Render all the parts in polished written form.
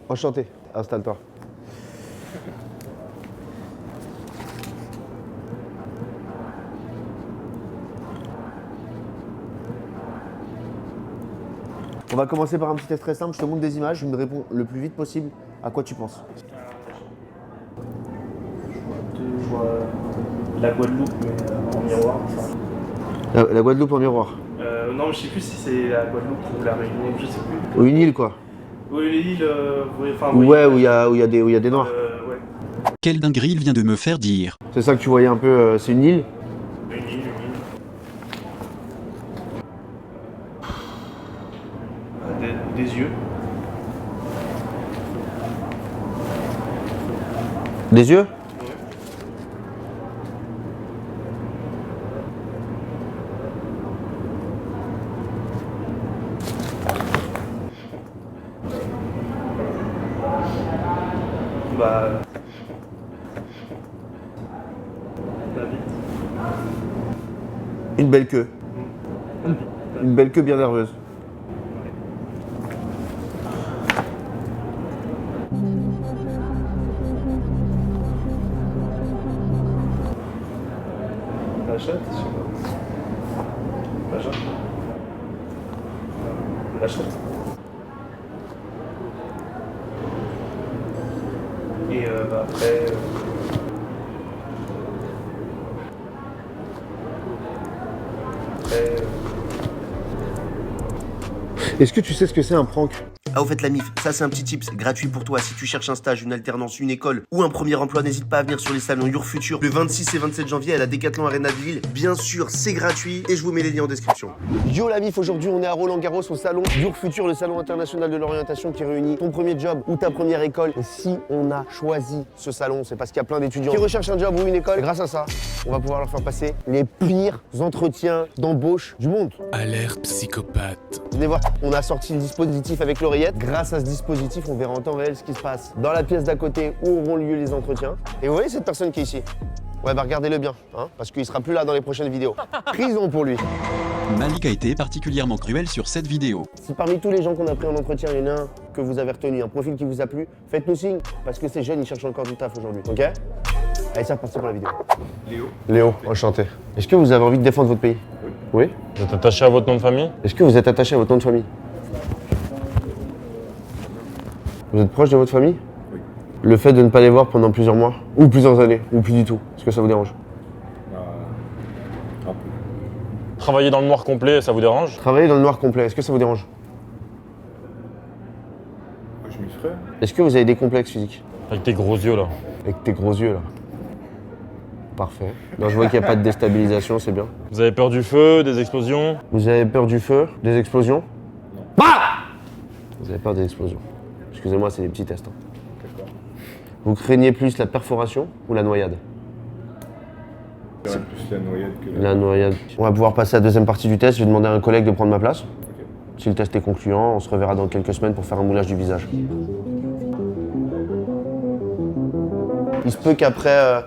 Enchanté, installe-toi. On va commencer par un petit test très simple, je te montre des images, tu me réponds le plus vite possible à quoi tu penses. Je vois la Guadeloupe, mais en miroir. La Guadeloupe en miroir. Non, je sais plus si c'est la Guadeloupe ou la Réunion, je sais plus. Ou une île quoi. Oui, l'île, Ouais, où il y a des noirs. Ouais. Quelle dinguerie il vient de me faire dire. C'est ça que tu voyais un peu, c'est une île. Une île. Des yeux. Des yeux? Bah. La bite. Une belle queue. Une belle queue bien nerveuse. La chatte, je sais pas. La chatte. La chatte. Et après. Est-ce que tu sais ce que c'est un prank? Ah, au fait, la MIF, ça c'est un petit tips gratuit pour toi. Si tu cherches un stage, une alternance, une école ou un premier emploi, n'hésite pas à venir sur les salons Your Future le 26 et 27 janvier à la Décathlon Arena de Lille. Bien sûr, c'est gratuit et je vous mets les liens en description. Yo la MIF, aujourd'hui on est à Roland-Garros au salon Your Future, le salon international de l'orientation qui réunit ton premier job ou ta première école. Et si on a choisi ce salon, c'est parce qu'il y a plein d'étudiants qui recherchent un job ou une école. Grâce à ça, on va pouvoir leur faire passer les pires entretiens d'embauche du monde. Alerte psychopathe. Venez voir, on a sorti le dispositif avec l'oreillette. Grâce à ce dispositif, on verra en temps réel ce qui se passe dans la pièce d'à côté où auront lieu les entretiens. Et vous voyez cette personne qui est ici? Ouais, bah regardez-le bien, hein, parce qu'il sera plus là dans les prochaines vidéos. Prison pour lui. Malik a été particulièrement cruel sur cette vidéo. Si parmi tous les gens qu'on a pris en entretien, il y en a un que vous avez retenu, un profil qui vous a plu, faites-nous signe, parce que ces jeunes, ils cherchent encore du taf aujourd'hui, ok? Allez, c'est reparti pour la vidéo. Léo, enchanté. Est-ce que vous avez envie de défendre votre pays? Oui. Vous êtes attaché à votre nom de famille? Est-ce que vous êtes attaché à votre nom de famille? Vous êtes proche de votre famille? Oui. Le fait de ne pas les voir pendant plusieurs mois, ou plusieurs années, ou plus du tout, est-ce que ça vous dérange? Un peu. Travailler dans le noir complet, ça vous dérange? Travailler dans le noir complet, est-ce que ça vous dérange? Je m'y ferais. Est-ce que vous avez des complexes physiques? Avec tes gros yeux là. Avec tes gros yeux là. Parfait. Non, je vois qu'il n'y a pas de déstabilisation, c'est bien. Vous avez peur du feu, des explosions? Vous avez peur du feu, des explosions? Non. Bah! Vous avez peur des explosions. Excusez-moi, c'est des petits tests. Hein. D'accord. Vous craignez plus la perforation ou la noyade? C'est plus la noyade que La noyade. On va pouvoir passer à la deuxième partie du test. Je vais demander à un collègue de prendre ma place. Ok. Si le test est concluant, on se reverra dans quelques semaines pour faire un moulage du visage. Il se peut qu'après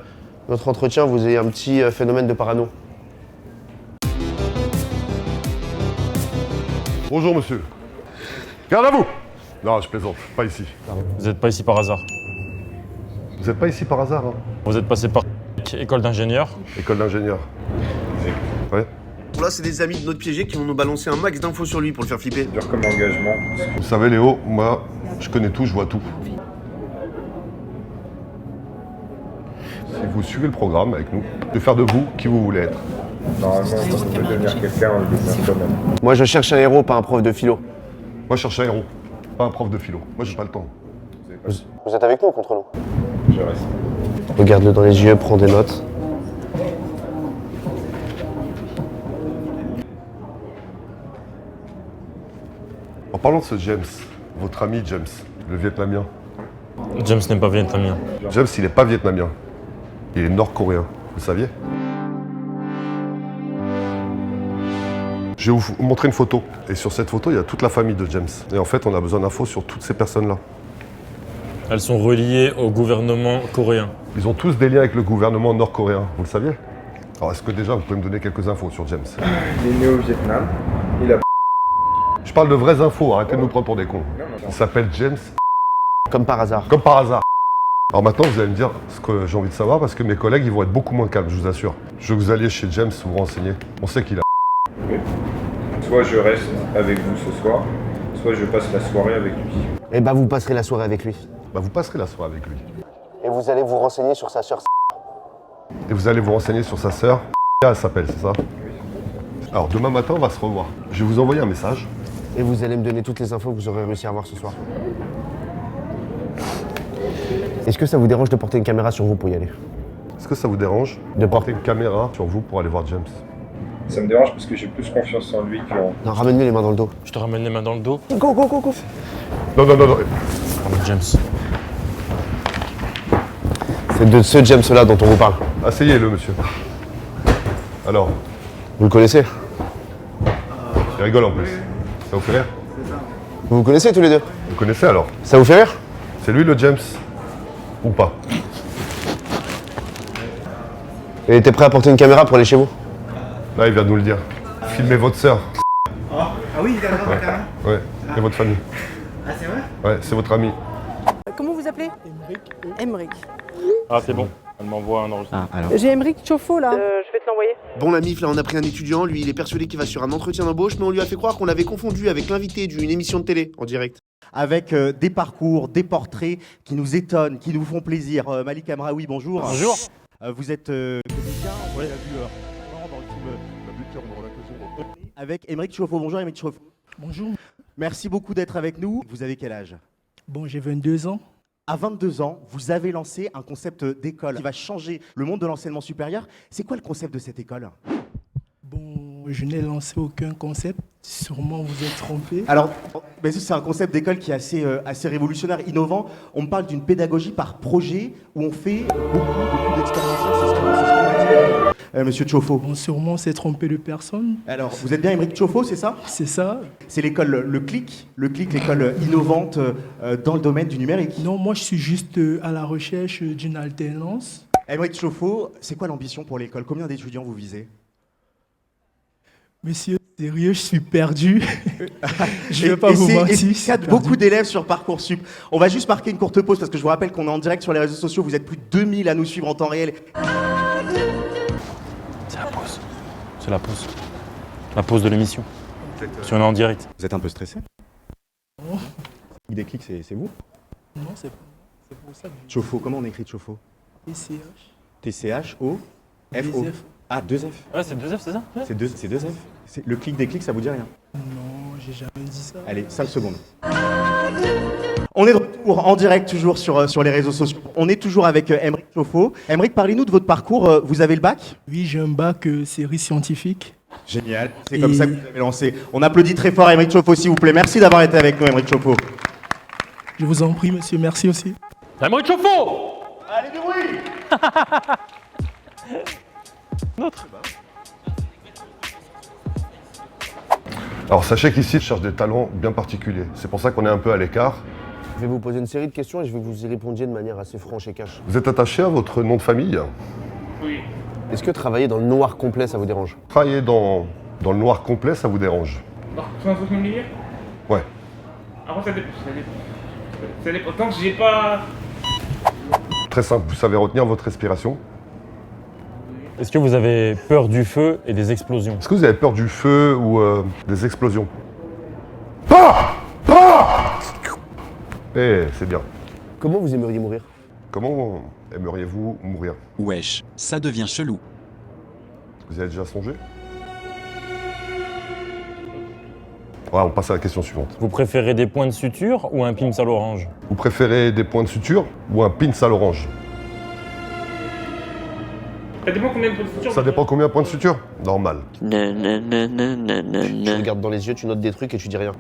notre entretien, vous ayez un petit phénomène de parano. Bonjour monsieur. Garde à vous. Non, je plaisante, pas ici. Vous n'êtes pas ici par hasard. Vous n'êtes pas ici par hasard, hein? Vous êtes passé par école d'ingénieur. École d'ingénieur. Ouais. Là, c'est des amis de notre piégé qui vont nous balancer un max d'infos sur lui pour le faire flipper. Dur comme engagement. Vous savez Léo, moi, je connais tout, je vois tout. Si vous suivez le programme avec nous, de faire de vous qui vous voulez être. Normalement, quand on veut devenir quelqu'un, on le devient soi-même. Moi, je cherche un héros, pas un prof de philo. Moi, je cherche un héros, pas un prof de philo. Moi, j'ai pas le temps. Vous êtes avec nous ou contre nous? Je reste. Regarde-le dans les yeux, prends des notes. En parlant de ce James, votre ami James, le Vietnamien. James n'est pas vietnamien. James, il est pas vietnamien. Il est nord-coréen. Vous le saviez? Je vais vous montrer une photo. Et sur cette photo, il y a toute la famille de James. Et en fait, on a besoin d'infos sur toutes ces personnes-là. Elles sont reliées au gouvernement coréen. Ils ont tous des liens avec le gouvernement nord-coréen. Vous le saviez? Alors, est-ce que déjà, vous pouvez me donner quelques infos sur James? Il est né au Vietnam. Il a. Je parle de vraies infos, arrêtez de nous prendre pour des cons. Non. Il s'appelle James. Comme par hasard. Comme par hasard. Alors maintenant, vous allez me dire ce que j'ai envie de savoir parce que mes collègues, ils vont être beaucoup moins calmes, je vous assure. Je veux que vous alliez chez James vous renseigner. On sait qu'il a... Oui. Soit je reste avec vous ce soir, soit je passe la soirée avec lui. Eh ben, vous passerez la soirée avec lui. Bah, vous passerez la soirée avec lui. Et vous allez vous renseigner sur sa sœur. Et vous allez vous renseigner sur sa sœur. Elle s'appelle, c'est ça? Alors demain matin, on va se revoir. Je vais vous envoyer un message. Et vous allez me donner toutes les infos que vous aurez réussi à avoir ce soir. Est-ce que ça vous dérange de porter une caméra sur vous pour y aller? Est-ce que ça vous dérange De porter une caméra sur vous pour aller voir James? Ça me dérange parce que j'ai plus confiance en lui qu'en... Non, ramène-lui les mains dans le dos. Je te ramène les mains dans le dos. Go, go, go, go. Non. Ramène James. C'est de ce James-là dont on vous parle. Asseyez-le, monsieur. Alors, Vous le connaissez? il rigole en plus. Ça vous fait rire? Vous vous connaissez tous les deux? Vous connaissez alors? Ça vous fait rire? C'est lui le James? Ou pas? Et t'es prêt à porter une caméra pour aller chez vous? Là, il vient de nous le dire. Filmez votre sœur. Ah oui, d'accord, carrément. Ouais, et votre famille. Ah, c'est vrai? Ouais, c'est votre ami. Comment vous appelez? Emric. Ah, c'est bon. Elle m'envoie un enregistrement. J'ai Emric Chauffeau là. Je vais te l'envoyer. Bon, la mif, là, on a pris un étudiant. Lui, il est persuadé qu'il va sur un entretien d'embauche, mais on lui a fait croire qu'on l'avait confondu avec l'invité d'une émission de télé en direct. Avec des parcours, des portraits qui nous étonnent, qui nous font plaisir. Malik Amraoui, bonjour. Bonjour. Vous êtes comédien, on l'a vu dans le film avec Emric Chauffau. Bonjour Emric Chauffau. Bonjour. Merci beaucoup d'être avec nous. Vous avez quel âge? Bon, j'ai 22 ans. À 22 ans, vous avez lancé un concept d'école qui va changer le monde de l'enseignement supérieur. C'est quoi le concept de cette école? Bon, je n'ai lancé aucun concept. Sûrement vous êtes trompé. Alors, c'est un concept d'école qui est assez révolutionnaire, innovant. On me parle d'une pédagogie par projet où on fait beaucoup d'expériences. C'est ce qu'on m'a dit, Monsieur Chauffau. Bon, sûrement on s'est trompé de personne. Alors, vous êtes bien Emric Chauffau, c'est ça? C'est ça? C'est l'école Le Clic, l'école innovante dans le domaine du numérique. Non, moi je suis juste à la recherche d'une alternance. Emric Chauffau, c'est quoi l'ambition pour l'école? Combien d'étudiants vous visez? Monsieur, sérieux, je suis perdu. Je ne vais pas vous mentir. Il y a beaucoup d'élèves sur Parcoursup. On va juste marquer une courte pause parce que je vous rappelle qu'on est en direct sur les réseaux sociaux. Vous êtes plus de 2000 à nous suivre en temps réel. C'est la pause. C'est la pause. La pause de l'émission. Si on est en direct. Vous êtes un peu stressé? Non. Des clics, c'est vous? Non, c'est pour ça. Chauffau, comment on écrit Chauffau? TCH. T-C-H-O-F-O. Ah, 2 F. Ouais, c'est 2F, c'est ça? Ouais. C'est 2 F. Le clic des clics, ça vous dit rien? Non, j'ai jamais dit ça. Allez, 5 secondes. On est de retour en direct toujours sur les réseaux sociaux. On est toujours avec Emric Chauffau. Emric, parlez-nous de votre parcours. Vous avez le bac? Oui, j'ai un bac série scientifique. Génial. C'est comme ça que vous avez lancé. On applaudit très fort Emric Chauffau, s'il vous plaît. Merci d'avoir été avec nous, Emric Chauffau. Je vous en prie, monsieur. Merci aussi. Emric Chauffau! Allez, du bruit! Notre. Alors sachez qu'ici, je cherche des talents bien particuliers. C'est pour ça qu'on est un peu à l'écart. Je vais vous poser une série de questions et je vais que vous y répondiez de manière assez franche et cash. Vous êtes attaché à votre nom de famille? Oui. Est-ce que travailler dans le noir complet, ça vous dérange? Travailler dans le noir complet, ça vous dérange? Sans social media? Ouais. Après, ça dépend. Ça dépend. Tant que j'ai pas. Très simple, vous savez retenir votre respiration. Est-ce que vous avez peur du feu et des explosions? Est-ce que vous avez peur du feu ou des explosions? Ah! Ah! Eh, c'est bien. Comment vous aimeriez mourir? Comment aimeriez-vous mourir? Wesh, ça devient chelou. Vous y avez déjà songé? Ouais, on passe à la question suivante. Vous préférez des points de suture ou un pins à l'orange? Vous préférez des points de suture ou un pins à l'orange? Ça dépend combien de points de suture. Ça dépend combien de points de suture? Normal. Tu regardes dans les yeux, tu notes des trucs et tu dis rien.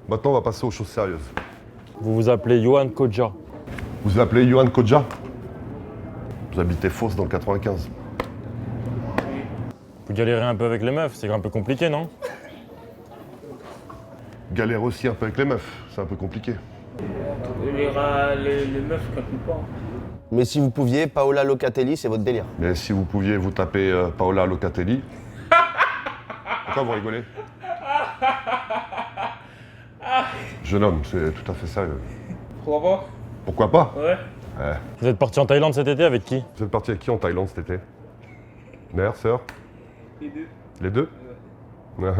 Maintenant, on va passer aux choses sérieuses. Vous vous appelez Johan Kodja. Vous vous appelez Johan Kodja? Vous habitez Fos dans le 95. Vous galérez un peu avec les meufs, c'est un peu compliqué, non? Galère aussi un peu avec les meufs, c'est un peu compliqué. Les meufs, quand même pas. Mais si vous pouviez, Paola Locatelli, c'est votre délire. Mais si vous pouviez vous taper Paola Locatelli. Pourquoi vous rigolez? Jeune homme, c'est tout à fait sérieux. Pourquoi Pourquoi pas? pas? Ouais. Ouais. Vous êtes parti en Thaïlande cet été avec qui? Vous êtes parti avec qui en Thaïlande cet été? Mère, sœur? Les deux. Les deux? Ah.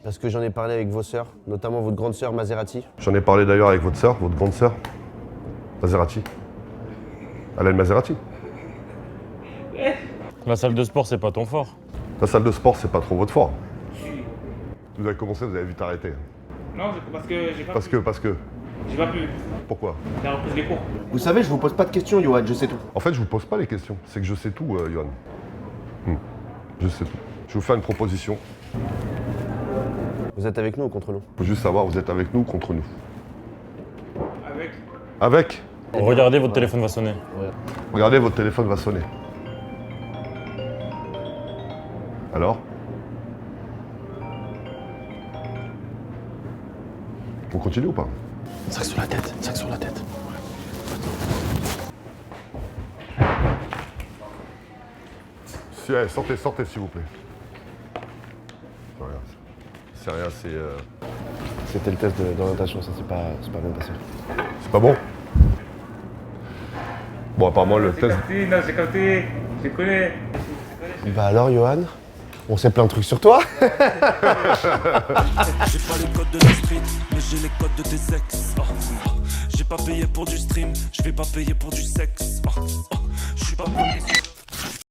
Parce que j'en ai parlé avec vos sœurs, notamment votre grande sœur Maserati. J'en ai parlé d'ailleurs avec votre sœur, votre grande sœur. Maserati. Elle a une Maserati. La salle de sport, c'est pas ton fort. La salle de sport, c'est pas trop votre fort. Vous avez commencé, vous avez vite arrêté. Non, parce que j'ai pas Parce que. J'ai pas pu. Pourquoi? J'ai repris les cours. Vous savez, je vous pose pas de questions, Johan, je sais tout. En fait, je vous pose pas les questions. C'est que je sais tout, Johan. Je sais tout. Je vous fais une proposition. Vous êtes avec nous ou contre nous? Faut juste savoir, vous êtes avec nous ou contre nous? Avec. Avec? Regardez, votre téléphone va sonner. Regardez, votre téléphone va sonner. Alors? On continue ou pas? Sac sur la tête, sac sur la tête. Si, allez, sortez, s'il vous plaît. C'est rien, C'était le test d'orientation, ça c'est pas bien passé. c'est pas bon? Bon, apparemment, le test... Non, j'ai capté. Je connais. Bah alors, Johan, on sait plein de trucs sur toi. J'ai pas les codes de la street, mais j'ai les codes de tes ex. J'ai pas payé pour du stream, je vais pas payer pour du sexe. Je suis pas